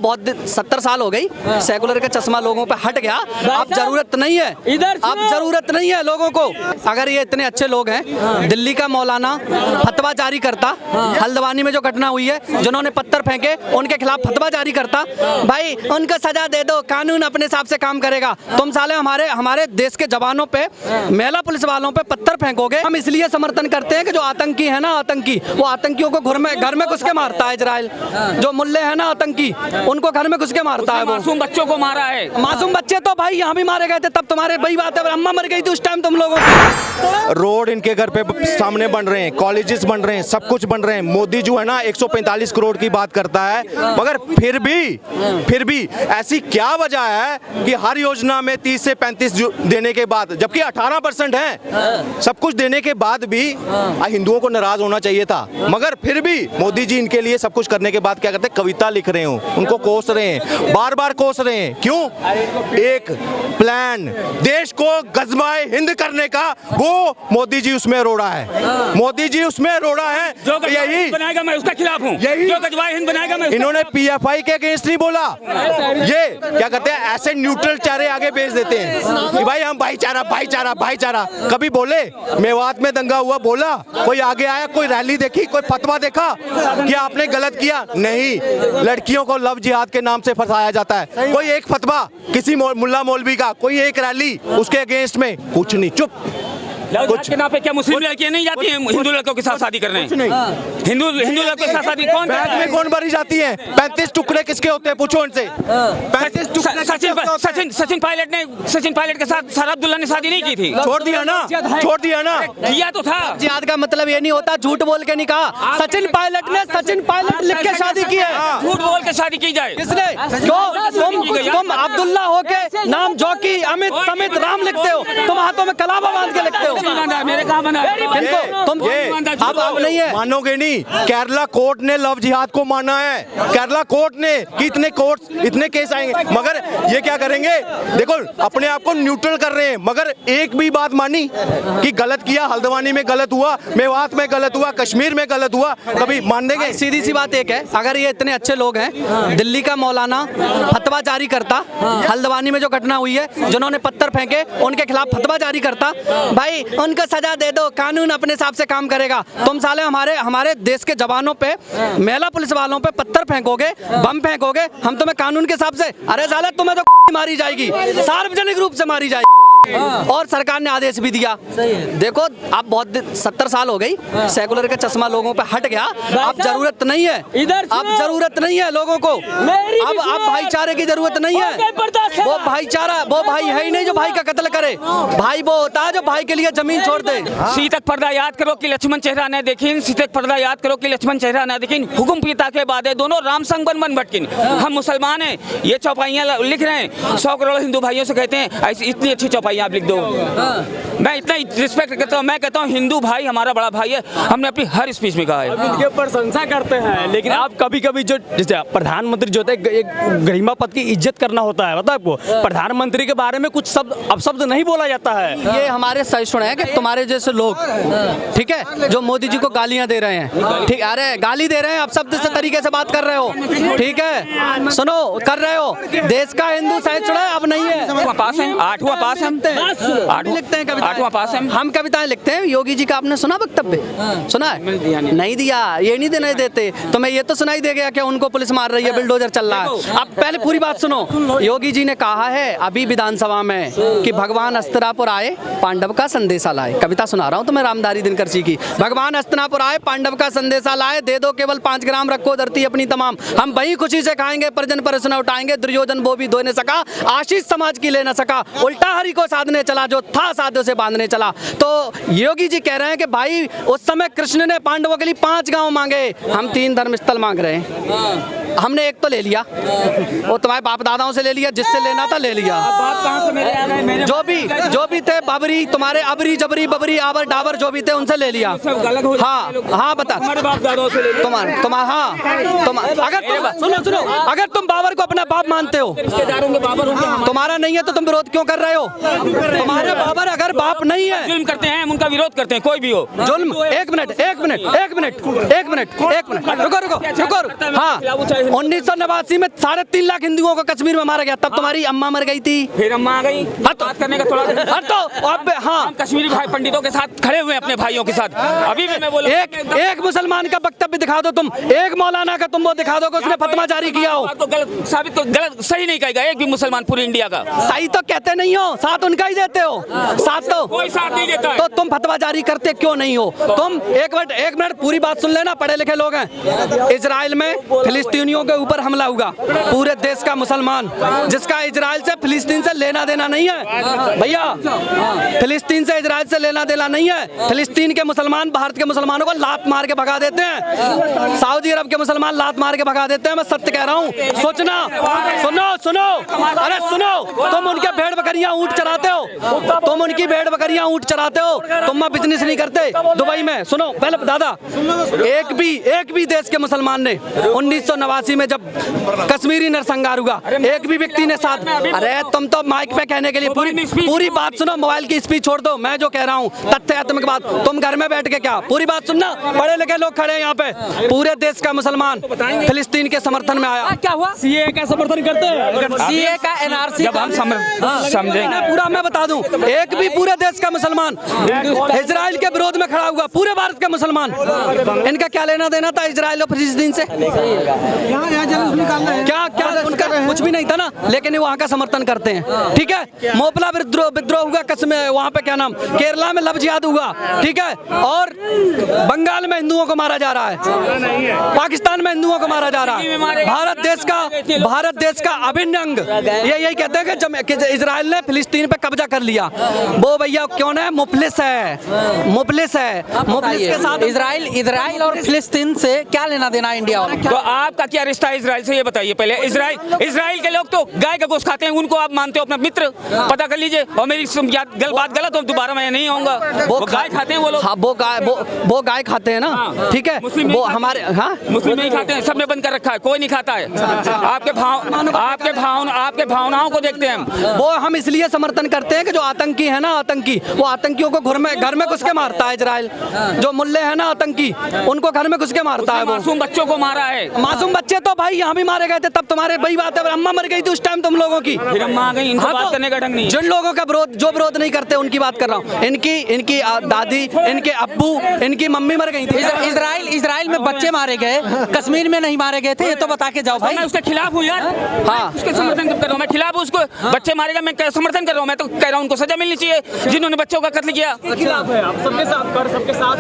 बहुत 70 साल हो गई, सेकुलर का चश्मा लोगों पे हट गया। अब जरूरत नहीं है, अब जरूरत नहीं है लोगों को। अगर ये इतने अच्छे लोग हैं, दिल्ली का मौलाना फतवा जारी करता, हल्द्वानी में जो घटना हुई है, जिन्होंने पत्थर फेंके उनके खिलाफ फतवा जारी करता, भाई उनको सजा दे दो, कानून अपने हिसाब से काम करेगा। तुम साले हमारे देश के जवानों पे, महिला पुलिस वालों पे पत्थर फेंकोगे। हम इसलिए समर्थन करते हैं कि जो आतंकी है ना, आतंकी, वो आतंकियों को घर में घुस के मारता है इजराइल। जो मुल्ले हैं ना आतंकी, उनको घर में घुस के मारता है। मासूम बच्चों को मारा है। मासूम बच्चे तो भाई यहाँ भी मारे गए थे, तब तुम्हारे वही बात है, अम्मा मर गई थी उस टाइम तुम लोगों को। रोड इनके घर पे सामने बन रहे हैं, कॉलेजेस बन रहे हैं, सब कुछ बन रहे हैं। मोदी जो है ना 145 करोड़ की बात करता है, मगर फिर भी ऐसी क्या वजह है कि हर योजना में 30 से 35 देने के बाद, जबकि 18% है, सब कुछ देने के बाद भी हिंदुओं को नाराज होना चाहिए था। मगर फिर भी मोदी जी इनके लिए सब कुछ करने के बाद क्या करते हैं, कविता लिख रहे हो, उनको कोस रहे हैं, बार बार कोस रहे हैं। क्यों? एक प्लान देश को गजबाए हिंद करने का, वो मोदी जी उसमें रोड़ा है, मोदी जी उसमें रोड़ा है। जो यही बनाएगा मैं उसका खिलाफ हूँ, जो गजबाए हिंद बनाएगा मैं। इन्होंने PFI के अगेंस्ट नहीं बोला, ये क्या कहते हैं, ऐसे न्यूट्रल चारे आगे भेज देते हैं कि भाई हम भाईचारा भाईचारा भाईचारा। कभी बोले मेवात में दंगा हुआ, बोला कोई आगे आया, कोई रैली देखी, कोई फतवा देखा कि आपने गलत किया? नहीं, लड़कियों को लव जिहाद के नाम से फंसाया जाता है। कोई एक फतवा किसी मुल्ला मौलवी का, कोई एक रैली उसके अगेंस्ट में, कुछ नहीं, चुप। कुछ के नाम पे क्या मुस्लिम लड़कियां नहीं जाती हैं हिंदू लड़कों के साथ शादी करने? हिंदू लड़कों के साथ शादी कौन बैग में कौन भरी जाती है? 35 टुकड़े किसके होते हैं, पूछो उनसे। 35 टुकड़े सचिन पायलट के साथ सारा अब्दुल्ला ने शादी नहीं की थी? छोड़ दिया ना, छोड़ दिया ना। किया तो था। जिहाद का मतलब ये नहीं होता झूठ बोल के नहीं कहा। सचिन पायलट लिख के शादी की है। झूठ बोल के शादी की जाए? किसने? तुम अब्दुल्ला होके नाम जॉकी, अमित, समित, राम लिखते हो, तुम हाथों में कलावा बांध के लिखते हो। मेरे कहाँ बना? तुम अब नहीं है, मानोगे नहीं। केरला कोर्ट ने लव जिहाद को माना है, केरला कोर्ट ने, कि इतने केस आएंगे, मगर ये क्या करेंगे, देखो अपने आप को न्यूट्रल कर रहे हैं। मगर एक भी बात मानी कि गलत किया, हल्द्वानी में गलत हुआ, मेवात में गलत हुआ, कश्मीर में गलत हुआ, कभी मान देंगे? सीधी सी बात एक है, अगर ये इतने अच्छे लोग हैं, दिल्ली का मौलाना फतवा जारी करता, हल्द्वानी में जो घटना हुई है, जिन्होंने पत्थर फेंके उनके खिलाफ फतवा जारी करता, भाई उनको सजा दे दो, कानून अपने हिसाब से काम करेगा। तुम साले हमारे देश के जवानों पे, महिला पुलिस वालों पे पत्थर फेंकोगे, बम फेंकोगे, हम तुम्हें कानून के हिसाब से, अरे साले तुम्हें तो गोली मारी जाएगी, सार्वजनिक रूप से मारी जाएगी। और सरकार ने आदेश भी दिया। देखो अब बहुत 70 साल हो गई, सेकुलर का चश्मा लोगों पे हट गया। अब जरूरत नहीं है, अब जरूरत नहीं है लोगों को। अब भाईचारे की जरूरत नहीं है। वो भाईचारा, वो भाई है ही नहीं जो भाई का कत्ल करे। भाई वो होता है जो भाई के लिए जमीन छोड़ दे। सीतक पर्दा याद करो कि लक्ष्मण चेहरा न देखिन, सीतक पर्दा याद करो कि लक्ष्मण चेहरा न देखिन, हुकुम पिता के बाद दोनों राम संग बन भटकिन। हम मुसलमान हैं, ये चौपाइयाँ लिख रहे हैं, 100 करोड़ हिंदू भाइयों से कहते हैं ऐसी इतनी अच्छी चौपाई आप लिख दो। मैं इतना रिस्पेक्ट करता हूँ, मैं कहता हूँ हिंदू भाई हमारा बड़ा भाई है, हमने अपनी हर स्पीच में कहा है। उनके प्रशंसा करते हैं, लेकिन आप कभी-कभी जो प्रधानमंत्री जो होते हैं, एक गरिमा पद की इज्जत करना होता है, पता है आपको? प्रधानमंत्री के बारे में कुछ शब्द अपशब्द नहीं बोला जाता है। ये हमारे सहिष्णु है कि तुम्हारे जैसे लोग, ठीक है, जो मोदी जी को गालियां दे रहे हैं, ठीक, अरे गाली दे रहे हैं, अब शब्द से तरीके से बात कर रहे हो, ठीक है, सुनो कर रहे हो, देश का हिंदू सहिष्णु है, अब नहीं है। पास है, 8वां पास है, लिखते हैं कविता, 8वां पास है, हम कविताएं लिखते हैं। योगी जी का आपने सुना वक्तव्य? सुना है? नहीं दिया, ये नहीं देने देते। तुम्हें ये तो सुनाई दे गया कि उनको पुलिस मार रही है, बिल्डोजर चल रहा है। अब पहले पूरी बात सुनो। योगी जी ने कहा है अभी विधानसभा में कि भगवान हस्तिनापुर आए, पांडव का संदेशा लाए। कविता सुना रहा हूँ तुम्हें रामधारी दिनकर जी की। भगवान हस्तिनापुर आए, पांडव का संदेशा लाए, दे दो केवल 5 ग्राम, रखो धरती अपनी तमाम, हम वही खुशी से खाएंगे, परजन परसना उठाएंगे, दुर्योधन वो भी धो न सका, आशीष समाज की ले न सका, उल्टा हरि को साधने चला, जो था साधु से बांधने चला। तो योगी जी कह रहे हैं कि भाई उस समय कृष्ण ने पांडवों के लिए 5 गांव मांगे, हम 3 धर्मस्थल मांग रहे हैं। हमने एक तो ले लिया, वो तुम्हारे बाप दादाओं से ले लिया, जिससे लेना था ले लिया। जो भी थे बाबरी, तुम्हारे अबरी जबरी बबरी आवर डाबर जो भी थे उनसे ले लिया। हाँ बता, अगर तुम बाबर को अपना बाप मानते हो, तुम्हारा नहीं है तो तुम विरोध क्यों कर रहे हो? तुम्हारे बाबर अगर बाप नहीं है, जुल्म करते हैं, हम उनका विरोध करते हैं, कोई भी हो। जुल्म, एक मिनट, रुको। हाँ, 1989 में 3.5 लाख हिंदुओं को कश्मीर में मारा गया, तब तुम्हारी अम्मा मर गई थी। फिर अम्मा आ गई, बात करने का थोड़ा अब हाँ, हम कश्मीरी भाई पंडितों के साथ खड़े हुए हैं, अपने भाइयों के साथ। अभी भी मैं बोला, एक मुसलमान का वक्तव्य दिखा दो तुम, एक मौलाना का तुम वो दिखा दो कि उसने फतवा जारी किया हो। तो गलत साबित, तो गलत सही नहीं कहेगा एक भी मुसलमान पूरी इंडिया का। सही तो कहते नहीं हो, साथ उनका ही देते हो, साथ तो कोई साथ नहीं देता है। तो तुम फतवा जारी करते क्यों नहीं हो? तुम एक मिनट पूरी बात सुन लेना, पढ़े लिखे लोग हैं। इजराइल में फिलिस्तीनियों के ऊपर हमला हुआ, पूरे देश का मुसलमान जिसका इजराइल से फिलिस्तीन से लेना देना नहीं है भैया, फिलिस्तीन से इजराइल से लेना देना नहीं है। फिलिस्तीन के मुसलमान भारत के मुसलमानों को लात मार के भगा देते हैं, सऊदी अरब के मुसलमान लात मार के भगा देते हैं। मैं सत्य कह रहा हूँ, सोचना, सुनो, अरे सुनो, तुम उनके भेड़ बकरियां ऊंट चराते हो, तुम उनकी भेड़ बकरियां ऊंट चराते हो, तुम बिजनेस नहीं करते दुबई में। सुनो पहले दादा, एक भी देश के मुसलमान ने 1989 में जब कश्मीरी नरसंहार हुआ, एक भी व्यक्ति ने साथ, अरे तुम तो माइक पे कहने के लिए पूरी बात सुनो, मोबाइल की स्पीच छोड़ दो, मैं जो कह रहा हूँ तथ्यात्मक बात, तुम घर में बैठ के क्या पूरी बात सुनना, पढ़े लिखे लोग खड़े हैं यहाँ पे, पूरे देश का मुसलमान फिलिस्तीन के समर्थन में आया। क्या हुआ? सीए का समर्थन करते हैं, सीए का एनआरसी जब हम समझेंगे पूरा मैं बता दूं, एक भी पूरे देश का मुसलमान इजराइल के विरोध में खड़ा हुआ, पूरे भारत के मुसलमान, इनका क्या लेना देना था इजराइल और फिलिस्तीन से? क्या उनका कुछ भी नहीं था ना, लेकिन वहाँ का समर्थन करते हैं। ठीक है, मोपला विद्रोह हुआ कश्मीर, वहाँ पे क्या नाम, केरला में लफ्ज़ हुआ, ठीक है, और बंगाल में हिंदुओं को मारा जा रहा है, पाकिस्तान में हिंदुओं को मारा जा रहा है। भारत देश का अभिन्न अंग ये यही कहते हैं कि जब इजराइल ने फिलिस्तीन पे कब्जा कर लिया, वो भैया क्यों ना मुफलिस है, मुफलिस के साथ इजराइल और फिलिस्तीन से क्या लेना देना इंडिया वाला? तो आपका क्या रिश्ता है इजराइल से, ये बताइए पहले। इजराइल के लोग तो गाय का गोश्त खाते हैं, उनको आप मानते हो अपना मित्र? पता कर लीजिए, और मेरी बात गलत हो दोबारा मैं नहीं आऊंगा। वो गाय खाते हैं वो लोग, वो गाय खाते हैं ना, ठीक है, वो हमारे, हाँ मुस्लिम नहीं खाते हैं, सबने बंद कर रखा है, कोई नहीं खाता है। आपके भावनाओं को देखते हैं हम। वो हम इसलिए समर्थन करते हैं कि जो आतंकी है ना, आतंकी, वो आतंकियों को घर में घुस के मारता है इजराइल, जो मुल्ले है ना आतंकी, उनको घर में घुस के मारता है। मासूम बच्चों को मारा है, मासूम बच्चे तो भाई यहाँ भी मारे गए थे, तब तुम्हारे वही बात है, अम्मा मर गई थी उस टाइम तुम लोगों की, फिर अम्मा आ गई। इनको बात करने का ढंग नहीं। जिन लोगों का विरोध नहीं करते उनकी बात कर रहा हूँ, इनकी दादी, इनके अब्बू, इनकी मम्मी मर गई थी। इजराइल में बच्चे मारे गए, कश्मीर में नहीं मारे गए थे, ये तो बता के जाओ भाई। मैं उसके खिलाफ हूँ यार, हाँ, उसके समर्थन कर रहा हूँ, मैं खिलाफ हूँ, उसको बच्चे मारेगा मैं समर्थन कर रहा हूँ, मैं तो कह रहा हूँ उनको सजा मिलनी चाहिए जिन्होंने बच्चों का कत्ल किया। खिलाफ है, आप सबके साथ